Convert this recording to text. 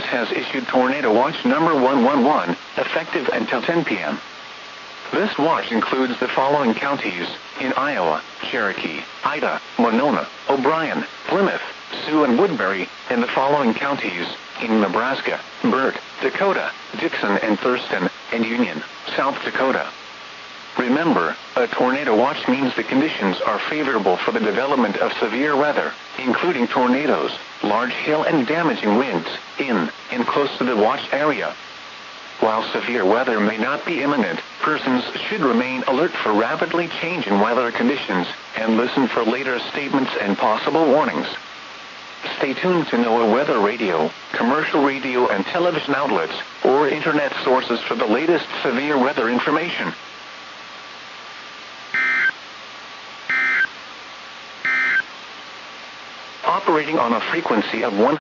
has issued Tornado Watch number 111, effective until 10 p.m. This watch includes the following counties in Iowa: Cherokee, Ida, Monona, O'Brien, Plymouth, Sioux and Woodbury, and the following counties in Nebraska: Burt, Dakota, Dixon and Thurston, and Union, South Dakota. Remember, a tornado watch means the conditions are favorable for the development of severe weather, including tornadoes, large hail and damaging winds, in and close to the watch area. While severe weather may not be imminent, persons should remain alert for rapidly changing weather conditions, and listen for later statements and possible warnings. Stay tuned to NOAA weather radio, commercial radio and television outlets, or internet sources for the latest severe weather information. Operating on a frequency of 1